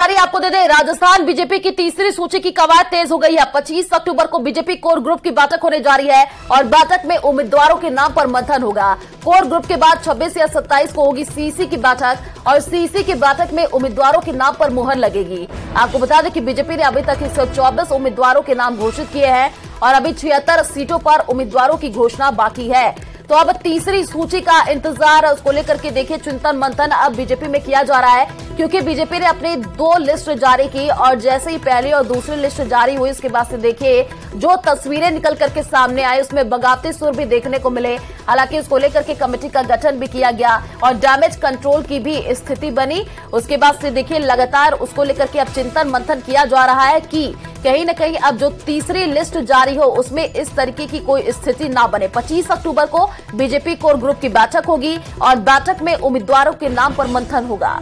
जानकारी आपको दे दें, राजस्थान बीजेपी की तीसरी सूची की कवायद तेज हो गई है। 25 अक्टूबर को बीजेपी कोर ग्रुप की बैठक होने जा रही है और बैठक में उम्मीदवारों के नाम पर मंथन होगा। कोर ग्रुप के बाद 26 या 27 को होगी सीसी की बैठक और सीसी की बैठक में उम्मीदवारों के नाम पर मुहर लगेगी। आपको बता दें कि बीजेपी ने अभी तक 124 उम्मीदवारों के नाम घोषित किए हैं और अभी 76 सीटों पर उम्मीदवारों की घोषणा बाकी है। तो अब तीसरी सूची का इंतजार, उसको लेकर के देखिए चिंतन मंथन अब बीजेपी में किया जा रहा है, क्योंकि बीजेपी ने अपनी 2 लिस्ट जारी की और जैसे ही पहली और दूसरी लिस्ट जारी हुई उसके बाद से देखिए जो तस्वीरें निकल करके सामने आई उसमें बगावती सुर भी देखने को मिले। हालांकि उसको लेकर के कमेटी का गठन भी किया गया और डैमेज कंट्रोल की भी स्थिति बनी। उसके बाद से देखिए लगातार उसको लेकर के अब चिंतन मंथन किया जा रहा है कि कहीं न कहीं अब जो तीसरी लिस्ट जारी हो उसमें इस तरीके की कोई स्थिति ना बने। 25 अक्टूबर को बीजेपी कोर ग्रुप की बैठक होगी और बैठक में उम्मीदवारों के नाम पर मंथन होगा।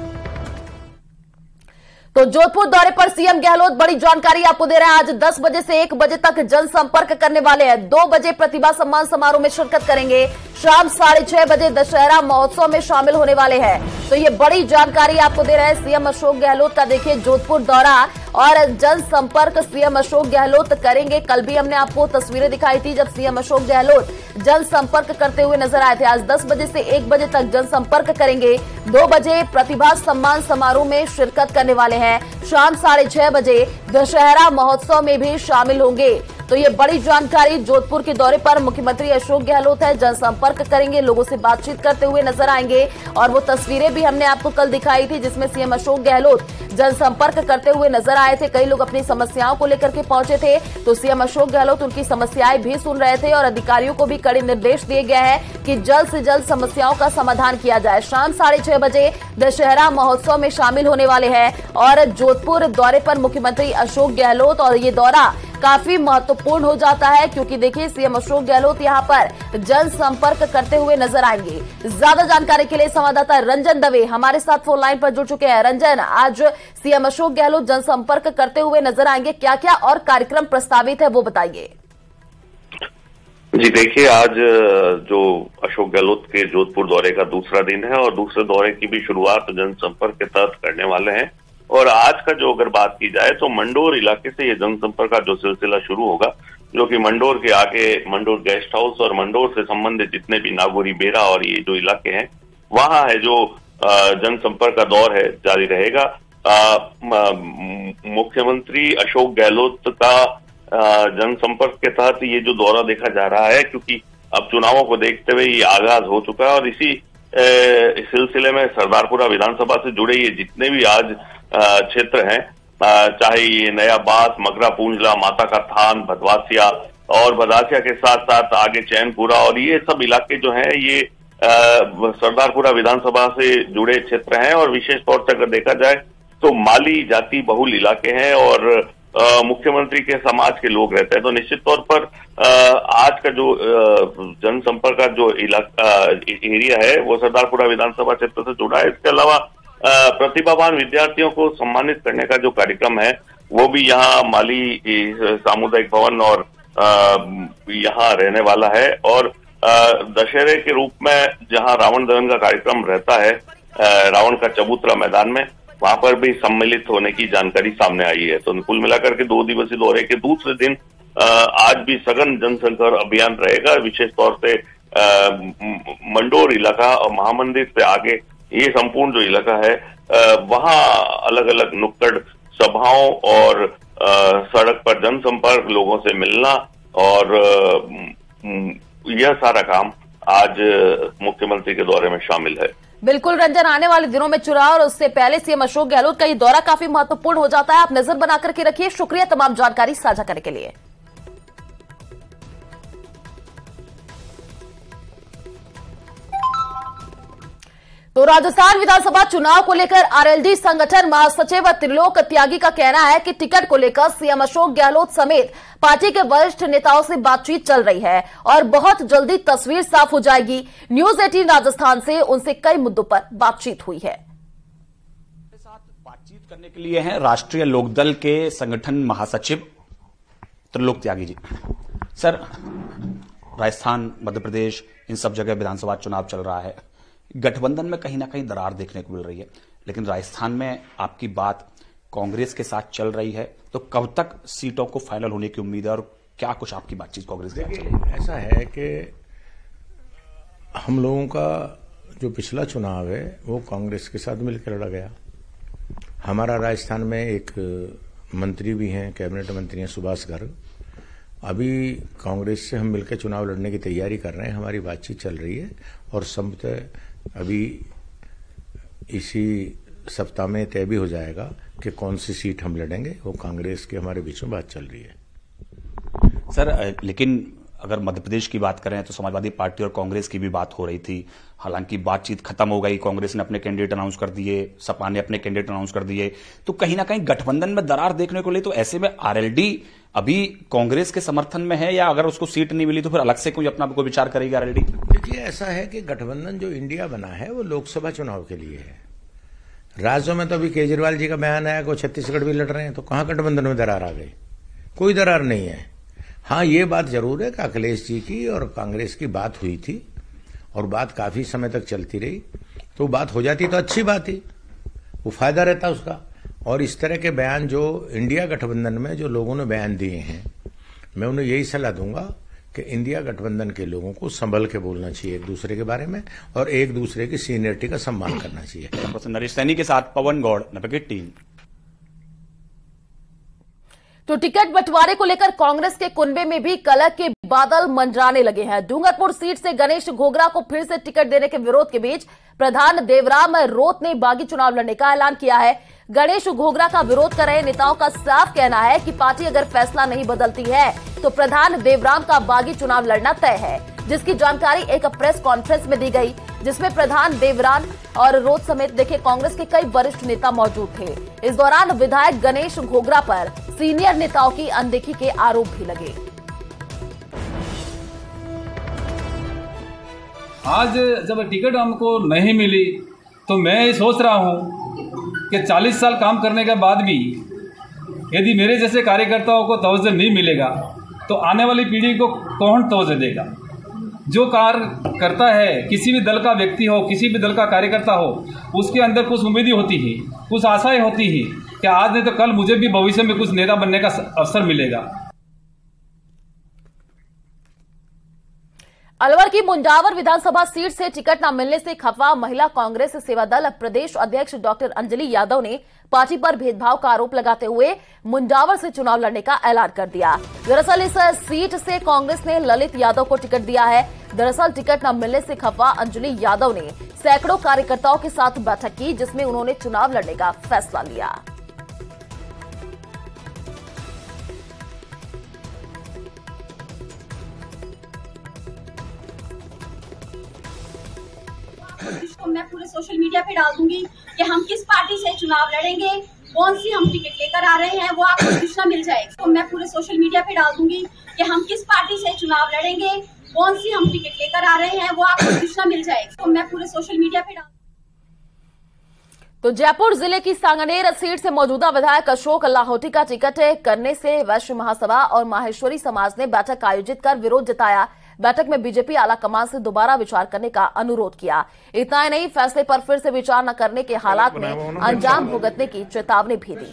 तो जोधपुर दौरे पर सीएम गहलोत बड़ी जानकारी आपको दे रहे हैं। आज 10 बजे से 1 बजे तक जनसंपर्क करने वाले हैं। 2 बजे प्रतिभा सम्मान समारोह में शिरकत करेंगे। शाम 6:30 बजे दशहरा महोत्सव में शामिल होने वाले हैं। तो ये बड़ी जानकारी आपको दे रहे हैं सीएम अशोक गहलोत का। देखिए जोधपुर दौरा और जनसंपर्क सीएम अशोक गहलोत करेंगे। कल भी हमने आपको तस्वीरें दिखाई थी जब सीएम अशोक गहलोत जनसंपर्क करते हुए नजर आए थे। आज 10 बजे से 1 बजे तक जनसंपर्क करेंगे। 2 बजे प्रतिभा सम्मान समारोह में शिरकत करने वाले हैं। शाम 6:30 बजे दशहरा महोत्सव में भी शामिल होंगे। तो ये बड़ी जानकारी, जोधपुर के दौरे पर मुख्यमंत्री अशोक गहलोत है, जनसंपर्क करेंगे, लोगों से बातचीत करते हुए नजर आएंगे। और वो तस्वीरें भी हमने आपको कल दिखाई थी जिसमें सीएम अशोक गहलोत जनसंपर्क करते हुए नजर आए थे। कई लोग अपनी समस्याओं को लेकर के पहुंचे थे तो सीएम अशोक गहलोत उनकी समस्याएं भी सुन रहे थे और अधिकारियों को भी कड़े निर्देश दिए गए हैं कि जल्द से जल्द समस्याओं का समाधान किया जाए। शाम 6:30 बजे दशहरा महोत्सव में शामिल होने वाले हैं और जोधपुर दौरे पर मुख्यमंत्री अशोक गहलोत। और ये दौरा काफी महत्वपूर्ण हो जाता है क्योंकि देखिए सीएम अशोक गहलोत यहां पर जनसंपर्क करते हुए नजर आएंगे। ज्यादा जानकारी के लिए संवाददाता रंजन दवे हमारे साथ फोन लाइन पर जुड़ चुके हैं। रंजन, आज सीएम अशोक गहलोत जनसंपर्क करते हुए नजर आएंगे, क्या क्या और कार्यक्रम प्रस्तावित है वो बताइए। जी देखिए, आज जो अशोक गहलोत के जोधपुर दौरे का दूसरा दिन है और दूसरे दौरे की भी शुरुआत जनसंपर्क के तहत करने वाले हैं। और आज का जो अगर बात की जाए तो मंडोर इलाके से ये जनसंपर्क का जो सिलसिला शुरू होगा, जो कि मंडोर के आगे मंडोर गेस्ट हाउस और मंडोर से संबंधित जितने भी नागौरी, बेरा और ये जो इलाके हैं वहां है जो जनसंपर्क का दौर है जारी रहेगा। मुख्यमंत्री अशोक गहलोत का जनसंपर्क के तहत ये जो दौरा देखा जा रहा है, क्योंकि अब चुनावों को देखते हुए ये आगाज हो चुका है और इसी सिलसिले में सरदारपुरा विधानसभा से जुड़े ये जितने भी आज क्षेत्र हैं, चाहे ये नया बास, मगरा पूंजला, माता का थान, भदवासिया और भदासिया के साथ साथ आगे चैनपुरा और ये सब इलाके जो हैं ये सरदारपुरा विधानसभा से जुड़े क्षेत्र हैं। और विशेष तौर से अगर देखा जाए तो माली जाति बहुल इलाके हैं और मुख्यमंत्री के समाज के लोग रहते हैं। तो निश्चित तौर पर आज का जो जनसंपर्क का जो इलाका एरिया है वो सरदारपुरा विधानसभा क्षेत्र से जुड़ा है। इसके अलावा प्रतिभावान विद्यार्थियों को सम्मानित करने का जो कार्यक्रम है वो भी यहाँ माली सामुदायिक भवन और यहाँ रहने वाला है। और दशहरे के रूप में जहाँ रावण दहन का कार्यक्रम रहता है रावण का चबूतरा मैदान में, वहां पर भी सम्मिलित होने की जानकारी सामने आई है। तो कुल मिलाकर के 2 दिवसीय दौरे के दूसरे दिन आज भी सघन जनसंपर्क अभियान रहेगा। विशेष तौर से मंडोर इलाका और महामंदिर से आगे ये संपूर्ण जो इलाका है वहां अलग अलग नुक्कड़ सभाओं और सड़क पर जनसंपर्क, लोगों से मिलना और यह सारा काम आज मुख्यमंत्री के दौरे में शामिल है। बिल्कुल रंजन, आने वाले दिनों में चुनाव और उससे पहले सीएम अशोक गहलोत का ये दौरा काफी महत्वपूर्ण हो जाता है। आप नजर बनाकर के रखिए। शुक्रिया तमाम जानकारी साझा करने के लिए। तो राजस्थान विधानसभा चुनाव को लेकर आरएलडी संगठन महासचिव त्रिलोक त्यागी का कहना है कि टिकट को लेकर सीएम अशोक गहलोत समेत पार्टी के वरिष्ठ नेताओं से बातचीत चल रही है और बहुत जल्दी तस्वीर साफ हो जाएगी। न्यूज 18 राजस्थान से उनसे कई मुद्दों पर बातचीत हुई है। साथ बातचीत करने के लिए हैं राष्ट्रीय लोकदल के संगठन महासचिव त्रिलोक त्यागी जी। सर, राजस्थान, मध्य प्रदेश, इन सब जगह विधानसभा चुनाव चल रहा है। गठबंधन में कहीं ना कहीं दरार देखने को मिल रही है, लेकिन राजस्थान में आपकी बात कांग्रेस के साथ चल रही है, तो कब तक सीटों को फाइनल होने की उम्मीद है और क्या कुछ आपकी बातचीत कांग्रेस के साथ चल रही है? ऐसा है कि हम लोगों का जो पिछला चुनाव है वो कांग्रेस के साथ मिलकर लड़ा गया। हमारा राजस्थान में एक मंत्री भी हैं, कैबिनेट मंत्री हैं सुभाष गर्ग। अभी कांग्रेस से हम मिलकर चुनाव लड़ने की तैयारी कर रहे हैं, हमारी बातचीत चल रही है और संभवतः अभी इसी सप्ताह में तय भी हो जाएगा कि कौन सी सीट हम लड़ेंगे। वो कांग्रेस के हमारे बीच में बात चल रही है। सर, लेकिन अगर मध्य प्रदेश की बात करें तो समाजवादी पार्टी और कांग्रेस की भी बात हो रही थी। हालांकि बातचीत खत्म हो गई, कांग्रेस ने अपने कैंडिडेट अनाउंस कर दिए, सपा ने अपने कैंडिडेट अनाउंस कर दिए, तो कहीं ना कहीं गठबंधन में दरार देखने को ले। तो ऐसे में आरएलडी अभी कांग्रेस के समर्थन में है या अगर उसको सीट नहीं मिली तो फिर अलग से कोई अपना कोई विचार करेगी आरएलडी? देखिए, ऐसा है कि गठबंधन जो इंडिया बना है वो लोकसभा चुनाव के लिए है। राज्यों में तो अभी केजरीवाल जी का बयान आया कि छत्तीसगढ़ भी लड़ रहे हैं, तो कहां गठबंधन में दरार आ गई? कोई दरार नहीं है। हाँ, ये बात जरूर है कि अखिलेश जी की और कांग्रेस की बात हुई थी और बात काफी समय तक चलती रही, तो बात हो जाती तो अच्छी बात ही, वो फायदा रहता उसका। और इस तरह के बयान जो इंडिया गठबंधन में जो लोगों ने बयान दिए हैं, मैं उन्हें यही सलाह दूंगा कि इंडिया गठबंधन के लोगों को संभल के बोलना चाहिए एक दूसरे के बारे में और एक दूसरे की सीनियरिटी का सम्मान करना चाहिए। नरेश सैनी के साथ पवन गौड़, नवक्रांति टीम। तो टिकट बंटवारे को लेकर कांग्रेस के कुनबे में भी कलह के बादल मंडराने लगे हैं। डूंगरपुर सीट से गणेश घोगरा को फिर से टिकट देने के विरोध के बीच प्रधान देवराम रोत ने बागी चुनाव लड़ने का ऐलान किया है। गणेश घोगरा का विरोध कर रहे नेताओं का साफ कहना है कि पार्टी अगर फैसला नहीं बदलती है तो प्रधान देवराम का बागी चुनाव लड़ना तय है, जिसकी जानकारी एक प्रेस कॉन्फ्रेंस में दी गई, जिसमें प्रधान देवराम और रोत समेत देखे कांग्रेस के कई वरिष्ठ नेता मौजूद थे। इस दौरान विधायक गणेश घोगरा पर सीनियर नेताओं की अनदेखी के आरोप भी लगे। आज जब टिकट हमको नहीं मिली तो मैं ये सोच रहा हूँ कि 40 साल काम करने के बाद भी यदि मेरे जैसे कार्यकर्ताओं को तवज्जो नहीं मिलेगा तो आने वाली पीढ़ी को कौन तवज्जो देगा? जो कार्य करता है, किसी भी दल का व्यक्ति हो, किसी भी दल का कार्यकर्ता हो, उसके अंदर कुछ उम्मीदें होती है, कुछ आशाएं होती है कि आज नहीं तो कल मुझे भी भविष्य में कुछ नेता बनने का अवसर मिलेगा। अलवर की मुंजावर विधानसभा सीट से टिकट न मिलने से खफा महिला कांग्रेस सेवा दल प्रदेश अध्यक्ष डॉक्टर अंजलि यादव ने पार्टी पर भेदभाव का आरोप लगाते हुए मुंजावर से चुनाव लड़ने का ऐलान कर दिया। दरअसल इस सीट से कांग्रेस ने ललित यादव को टिकट दिया है। दरअसल टिकट न मिलने से खफा अंजलि यादव ने सैकड़ों कार्यकर्ताओं के साथ बैठक की, जिसमें उन्होंने चुनाव लड़ने का फैसला लिया। इसको मैं पूरे सोशल मीडिया पे डाल दूंगी कि हम किस पार्टी से चुनाव लड़ेंगे, कौन सी हम टिकट लेकर आ रहे हैं, वो आपको सूचना मिल जाएगी। तो मैं पूरे सोशल मीडिया पे डाल दूंगी कि हम किस पार्टी से चुनाव लड़ेंगे, कौन सी हम टिकट लेकर आ रहे हैं, वो आपको सूचना मिल जाएगी। तो मैं पूरे सोशल मीडिया पे डाल। तो जयपुर जिले की सांगनेर सीट से मौजूदा विधायक अशोक लाहौटी का टिकट करने से वैश्य महासभा और माहेश्वरी समाज ने बैठक आयोजित कर विरोध जताया। बैठक में बीजेपी आला कमान से दोबारा विचार करने का अनुरोध किया। इतना ही नहीं, फैसले पर फिर से विचार न करने के हालात में अंजाम भुगतने की चेतावनी भी दी।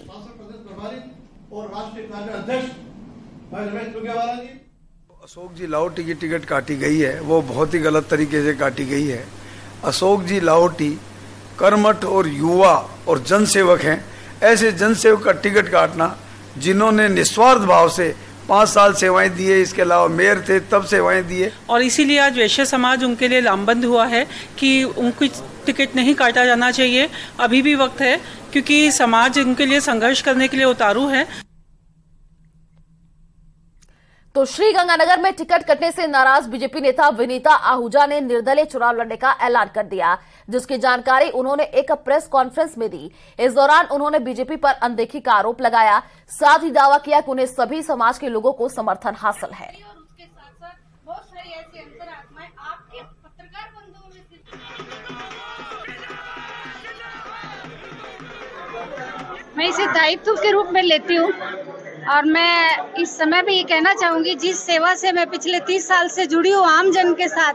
अशोक जी लाहौटी की टिकट काटी गई है, वो बहुत ही गलत तरीके से काटी गई है। अशोक जी लाहौटी कर्मठ और युवा और जनसेवक हैं। ऐसे जनसेवक का टिकट काटना, जिन्होंने निस्वार्थ भाव से 5 साल सेवाएं दी है, इसके अलावा मेयर थे तब सेवाएं दी है, और इसीलिए आज वैश्य समाज उनके लिए लामबंद हुआ है कि उनकी टिकट नहीं काटा जाना चाहिए। अभी भी वक्त है, क्योंकि समाज उनके लिए संघर्ष करने के लिए उतारू है। तो श्रीगंगानगर में टिकट कटने से नाराज बीजेपी नेता विनीता आहूजा ने निर्दलीय चुनाव लड़ने का ऐलान कर दिया, जिसकी जानकारी उन्होंने एक प्रेस कॉन्फ्रेंस में दी। इस दौरान उन्होंने बीजेपी पर अनदेखी का आरोप लगाया, साथ ही दावा किया कि उन्हें सभी समाज के लोगों को समर्थन हासिल है। उसके साथ-साथ बहुत सारी ऐसी अंतरात्माएं आपके पत्रकार बंधुओं में मैं इसे दायित्व के रूप में लेती हूँ और मैं इस समय भी ये कहना चाहूंगी, जिस सेवा से मैं पिछले 30 साल से जुड़ी हूँ आम जन के साथ,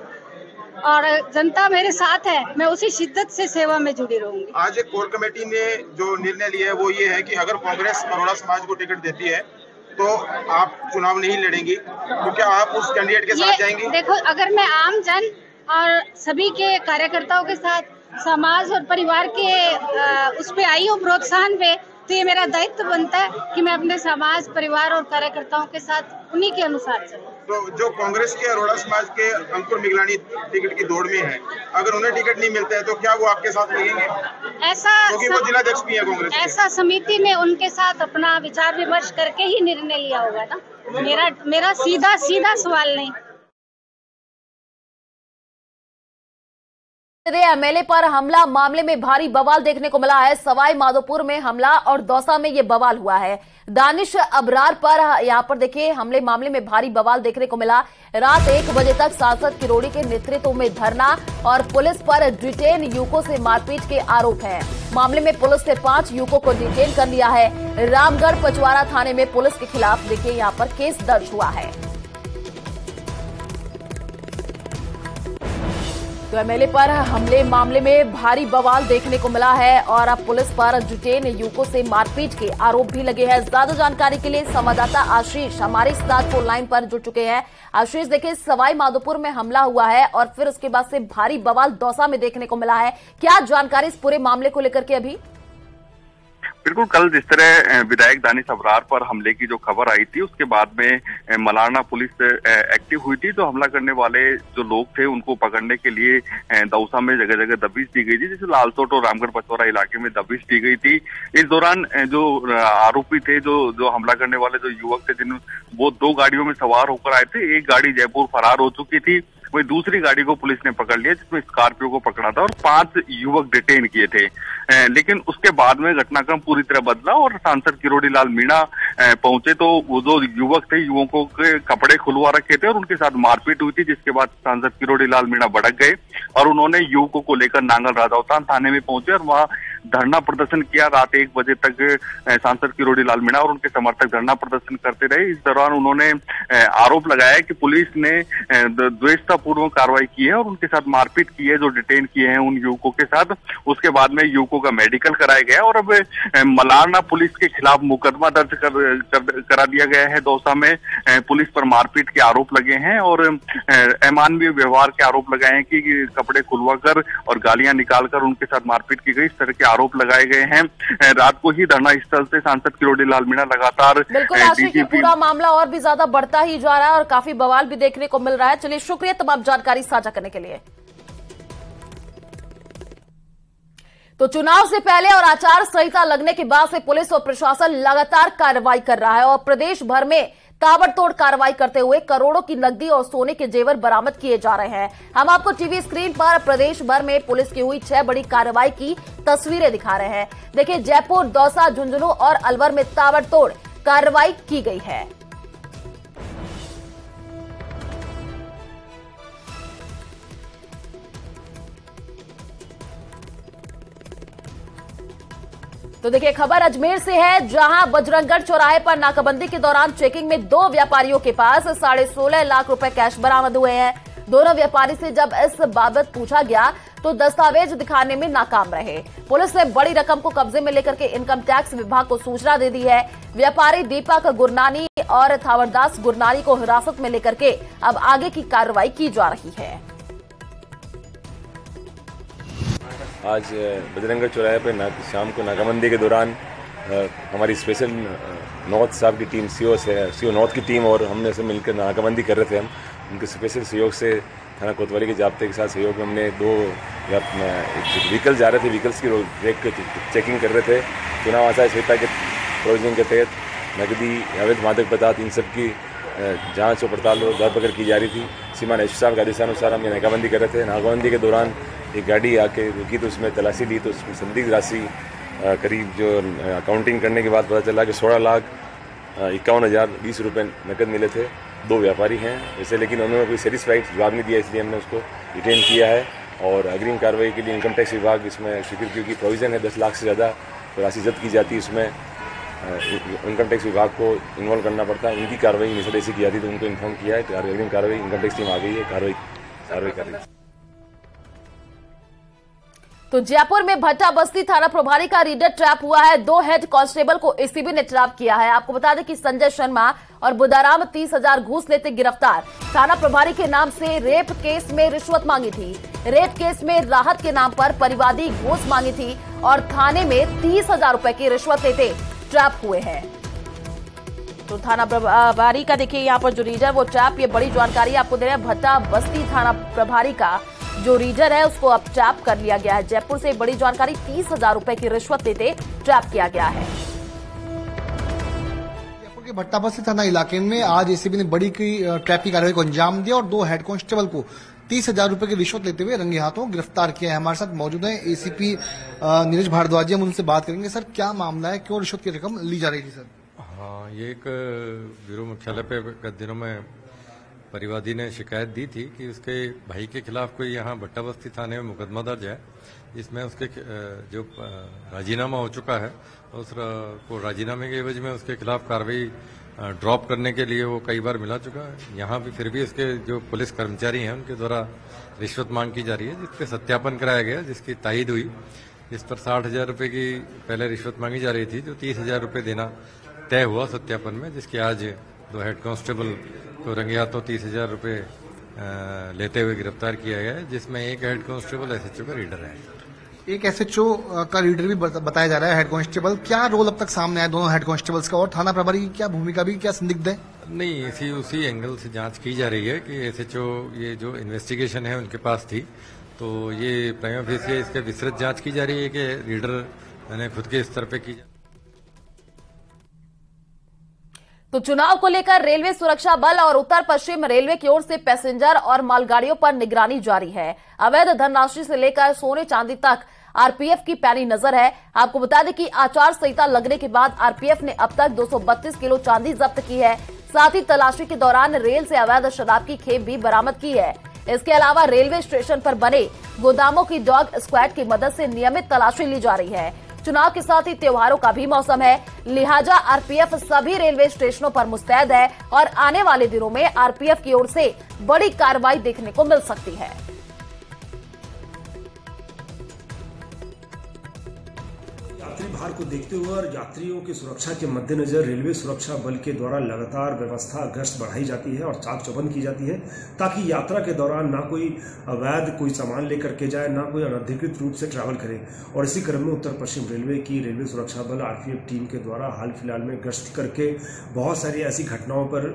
और जनता मेरे साथ है, मैं उसी शिद्दत से सेवा में जुड़ी रहूंगी। आज एक कोर कमेटी ने जो निर्णय लिया है वो ये है कि अगर कांग्रेस अरोड़ा समाज को टिकट देती है तो आप चुनाव नहीं लड़ेंगी, तो क्या आप उस कैंडिडेट के साथ जाएंगी? देखो, अगर मैं आम जन और सभी के कार्यकर्ताओं के साथ समाज और परिवार के उस पे आई हूँ प्रोत्साहन पे, तो ये मेरा दायित्व बनता है कि मैं अपने समाज, परिवार और कार्यकर्ताओं के साथ उन्हीं के अनुसार चलूं। तो जो कांग्रेस के अरोड़ा समाज के अंकुर मिगलानी टिकट की दौड़ में है, अगर उन्हें टिकट नहीं मिलता है तो क्या वो आपके साथ लगेंगे? ऐसा क्योंकि वो जिलाध्यक्ष भी है कांग्रेस के। ऐसा समिति ने उनके साथ अपना विचार विमर्श करके ही निर्णय लिया होगा ना। मेरा सीधा सवाल नहीं। एमएलए पर हमला मामले में भारी बवाल देखने को मिला है। सवाई माधोपुर में हमला और दौसा में ये बवाल हुआ है। दानिश अबरार पर यहां पर देखिए हमले मामले में भारी बवाल देखने को मिला। रात 1 बजे तक सांसद किरोड़ी के नेतृत्व में धरना और पुलिस पर डिटेन युवकों से मारपीट के आरोप हैं। मामले में पुलिस ने 5 युवकों को डिटेन कर लिया है। रामगढ़ पचवाड़ा थाने में पुलिस के खिलाफ देखिए यहां पर केस दर्ज हुआ है। तो एमएलए पर हमले मामले में भारी बवाल देखने को मिला है और अब पुलिस पर डिटेन युवकों से मारपीट के आरोप भी लगे हैं। ज्यादा जानकारी के लिए संवाददाता आशीष हमारे साथ फोन लाइन पर जुड़ चुके हैं। आशीष, देखिए सवाई माधोपुर में हमला हुआ है और फिर उसके बाद से भारी बवाल दौसा में देखने को मिला है। क्या जानकारी इस पूरे मामले को लेकर के अभी? बिल्कुल, कल जिस तरह विधायक दानिश अबरार पर हमले की जो खबर आई थी उसके बाद में मलारना पुलिस एक्टिव हुई थी। तो हमला करने वाले जो लोग थे उनको पकड़ने के लिए दौसा में जगह जगह दबिश दी गई थी, जैसे लालसोट और रामगढ़ पचौरा इलाके में दबिश दी गई थी। इस दौरान जो आरोपी थे, जो हमला करने वाले जो युवक थे, वो 2 गाड़ियों में सवार होकर आए थे। एक गाड़ी जयपुर फरार हो चुकी थी, वही दूसरी गाड़ी को पुलिस ने पकड़ लिया जिसमें स्कॉर्पियो को पकड़ा था और 5 युवक डिटेन किए थे। लेकिन उसके बाद में घटनाक्रम पूरी तरह बदला और सांसद किरोड़ी लाल मीणा पहुंचे तो वो जो युवक थे, युवकों के कपड़े खुलवा रखे थे और उनके साथ मारपीट हुई थी, जिसके बाद सांसद किरोड़ी लाल मीणा भड़क गए और उन्होंने युवकों को लेकर नांगल राजावतान थाने में पहुंचे और वहां धरना प्रदर्शन किया। रात 1 बजे तक सांसद किरोड़ी लाल मीणा और उनके समर्थक धरना प्रदर्शन करते रहे। इस दौरान उन्होंने आरोप लगाया कि पुलिस ने द्वेषतापूर्वक कार्रवाई की है और उनके साथ मारपीट की है, जो डिटेन किए हैं उन युवकों के साथ। उसके बाद में युवकों का मेडिकल कराया गया और अब मलारना पुलिस के खिलाफ मुकदमा दर्ज करा दिया गया है। दौसा में पुलिस पर मारपीट के आरोप लगे हैं और अमानवीय व्यवहार के आरोप लगाए हैं कि कपड़े खुलवाकर और गालियां निकालकर उनके साथ मारपीट की गई, इस तरह के आरोप लगाए गए हैं। रात को ही धरना स्थल से सांसद किरोड़ी लाल मीणा लगातार पूरा मामला और भी ज्यादा बढ़ता ही जा रहा है और काफी बवाल भी देखने को मिल रहा है। चलिए, शुक्रिया तमाम जानकारी साझा करने के लिए। तो चुनाव से पहले और आचार संहिता लगने के बाद से पुलिस और प्रशासन लगातार कार्रवाई कर रहा है और प्रदेश भर में ताबड़तोड़ कार्रवाई करते हुए करोड़ों की नकदी और सोने के जेवर बरामद किए जा रहे हैं। हम आपको टीवी स्क्रीन पर प्रदेश भर में पुलिस की हुई 6 बड़ी कार्रवाई की तस्वीरें दिखा रहे हैं। देखिए, जयपुर, दौसा, झुंझुनू और अलवर में ताबड़तोड़ कार्रवाई की गई है। तो देखिए, खबर अजमेर से है, जहां बजरंगगढ़ चौराहे पर नाकाबंदी के दौरान चेकिंग में 2 व्यापारियों के पास 16.5 लाख रुपए कैश बरामद हुए हैं। दोनों व्यापारी से जब इस बाबत पूछा गया तो दस्तावेज दिखाने में नाकाम रहे। पुलिस ने बड़ी रकम को कब्जे में लेकर के इनकम टैक्स विभाग को सूचना दे दी है। व्यापारी दीपक गुरनानी और थावरदास गुरनानी को हिरासत में लेकर के अब आगे की कार्रवाई की जा रही है। आज बजरंगगढ़ चौराहे पर शाम को नाकाबंदी के दौरान हमारी स्पेशल नॉर्थ साहब की टीम, सीओ नॉर्थ की टीम और हमने से मिलकर नाकाबंदी कर रहे थे। हम उनके स्पेशल सहयोग से थाना कोतवाली के जाब्ते के साथ सहयोग में हमने 2 व्हीकल जा रहे थे, व्हीकल्स की ब्रेक चेकिंग कर रहे थे। चुनाव आचार संहिता के प्रोविजन के तहत नकदी, अवैध मादक पदार्थ, इन सब की जाँच और पड़ताल और धरपकड़ की जा रही थी। सीमा एसएसआर के आदेशानुसार हम नाकाबंदी कर रहे थे। नाकाबंदी के दौरान एक गाड़ी आके रुकी तो उसमें तलाशी ली तो उसमें संदिग्ध राशि करीब जो अकाउंटिंग करने के बाद पता चला कि 16,51,020 रुपये नकद मिले थे। 2 व्यापारी हैं वैसे, लेकिन उन्होंने कोई सेटिस्फाइड जवाब नहीं दिया, इसलिए हमने उसको डिटेन किया है और अग्रिम कार्रवाई के लिए इनकम टैक्स विभाग इसमें स्वीकृति की प्रोविज़न है। 10 लाख से ज़्यादा तो राशि जब्त की जाती है, उसमें इनकम टैक्स विभाग को इन्वॉल्व करना पड़ता है। उनकी कार्रवाई मिसल ऐसी की जाती है तो उनको इन्फॉर्म किया है। अग्रिम कार्रवाई इनकम टैक्स टीम आ गई है, कार्रवाई कर रही है। तो जयपुर में भट्टा बस्ती थाना प्रभारी का रीडर ट्रैप हुआ है। 2 हेड कांस्टेबल को एसीबी ने ट्रैप किया है। आपको बता दें कि संजय शर्मा और बुदाराम 30,000 घूस लेते गिरफ्तार। थाना प्रभारी के नाम से रेप केस में रिश्वत मांगी थी। रेप केस में राहत के नाम पर परिवादी घूस मांगी थी और थाने में 30,000 रुपए की रिश्वत लेते ट्रैप हुए हैं। तो थाना प्रभारी का देखिए यहाँ पर जो रीडर वो ट्रैप, ये बड़ी जानकारी आपको दे रहे हैं। भट्टा बस्ती थाना प्रभारी का जो रीडर है उसको अब ट्रैप कर लिया गया है। जयपुर से बड़ी जानकारी, 30,000 रुपए की रिश्वत देते ट्रैप किया गया है। जयपुर के भट्टा बस्ती थाना इलाके में आज एसीबी ने बड़ी ट्रैप की कार्रवाई को अंजाम दिया और 2 हेड कांस्टेबल को 30,000 रुपए की रिश्वत लेते हुए रंगे हाथों गिरफ्तार किया है। हमारे साथ मौजूद है एसीपी नीरज भारद्वाज, हम उनसे बात करेंगे। सर, क्या मामला है, क्यों रिश्वत की रकम ली जा रही थी? सर, हाँ, ये एक ब्यूरो मुख्यालय पे गत दिनों में परिवादी ने शिकायत दी थी कि उसके भाई के खिलाफ कोई यहाँ भट्टा बस्ती थाने में मुकदमा दर्ज है। इसमें उसके जो राजीनामा हो चुका है, उस को राजीनामे के एवज में उसके खिलाफ कार्रवाई ड्रॉप करने के लिए वो कई बार मिला चुका है। यहाँ भी फिर भी उसके जो पुलिस कर्मचारी हैं उनके द्वारा रिश्वत मांग की जा रही है, जिसके सत्यापन कराया गया, जिसकी तायीद हुई। इस पर 60,000 रुपए की पहले रिश्वत मांगी जा रही थी, जो 30,000 रुपए देना तय हुआ सत्यापन में, जिसकी आज 2 हेड कांस्टेबल को रंगे हाथों 30,000 रुपए लेते हुए गिरफ्तार किया गया है, जिसमें एक हेड कांस्टेबल एसएचओ का रीडर है। एक एसएचओ का रीडर भी बताया जा रहा है, हेड कांस्टेबल। क्या रोल अब तक सामने आया दोनों हेड कांस्टेबल्स का, और थाना प्रभारी की क्या भूमिका भी क्या संदिग्ध है? नहीं, उसी एंगल से जांच की जा रही है कि एसएचओ ये जो इन्वेस्टिगेशन है उनके पास थी, तो ये प्राइमा फेसिया इसके विस्तृत जांच की जा रही है कि रीडर ने खुद के स्तर पे की। तो चुनाव को लेकर रेलवे सुरक्षा बल और उत्तर पश्चिम रेलवे की ओर से पैसेंजर और मालगाड़ियों पर निगरानी जारी है। अवैध धनराशि से लेकर सोने चांदी तक आरपीएफ की पैनी नजर है। आपको बता दें कि आचार संहिता लगने के बाद आरपीएफ ने अब तक 232 किलो चांदी जब्त की है। साथ ही तलाशी के दौरान रेल से अवैध शराब की खेप भी बरामद की है। इसके अलावा रेलवे स्टेशन पर बने गोदामों की डॉग स्क्वाड की मदद से नियमित तलाशी ली जा रही है। चुनाव के साथ ही त्योहारों का भी मौसम है, लिहाजा आरपीएफ सभी रेलवे स्टेशनों पर मुस्तैद है और आने वाले दिनों में आरपीएफ की ओर से बड़ी कार्रवाई देखने को मिल सकती है। यात्री भार को देखते हुए और यात्रियों की सुरक्षा के मद्देनजर रेलवे सुरक्षा बल के द्वारा लगातार व्यवस्था गश्त बढ़ाई जाती है और चाक चौबंद की जाती है, ताकि यात्रा के दौरान ना कोई अवैध कोई सामान लेकर के जाए, ना कोई अनधिकृत रूप से ट्रैवल करे। और इसी क्रम में उत्तर पश्चिम रेलवे की रेलवे सुरक्षा बल आरपीएफ टीम के द्वारा हाल फिलहाल में गश्त करके बहुत सारी ऐसी घटनाओं पर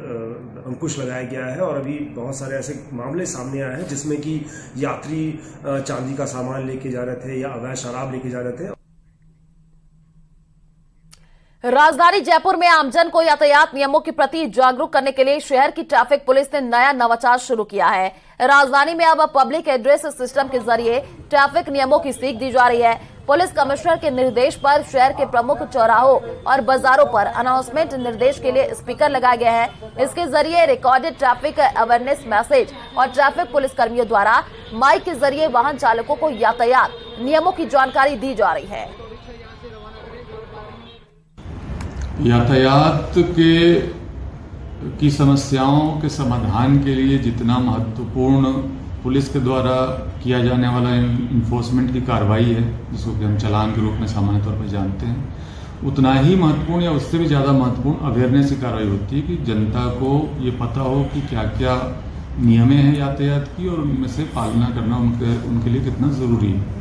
अंकुश लगाया गया है और अभी बहुत सारे ऐसे मामले सामने आए हैं जिसमें कि यात्री चांदी का सामान लेके जा रहे थे या अवैध शराब लेके जा रहे थे। राजधानी जयपुर में आमजन को यातायात नियमों के प्रति जागरूक करने के लिए शहर की ट्रैफिक पुलिस ने नया नवाचार शुरू किया है। राजधानी में अब पब्लिक एड्रेस सिस्टम के जरिए ट्रैफिक नियमों की सीख दी जा रही है। पुलिस कमिश्नर के निर्देश पर शहर के प्रमुख चौराहों और बाजारों पर अनाउंसमेंट निर्देश के लिए स्पीकर लगाए गए हैं। इसके जरिए रिकॉर्डेड ट्रैफिक अवेयरनेस मैसेज और ट्रैफिक पुलिस कर्मियों द्वारा माइक के जरिए वाहन चालकों को यातायात नियमों की जानकारी दी जा रही है। यातायात की समस्याओं के समाधान के लिए जितना महत्वपूर्ण पुलिस के द्वारा किया जाने वाला इन्फोर्समेंट की कार्रवाई है, जिसको कि हम चालान के रूप में सामान्य तौर पर जानते हैं, उतना ही महत्वपूर्ण या उससे भी ज़्यादा महत्वपूर्ण अवेयरनेस की कार्रवाई होती है कि जनता को ये पता हो कि क्या क्या नियमें हैं यातायात की और उनमें से पालना करना उनके लिए कितना ज़रूरी है।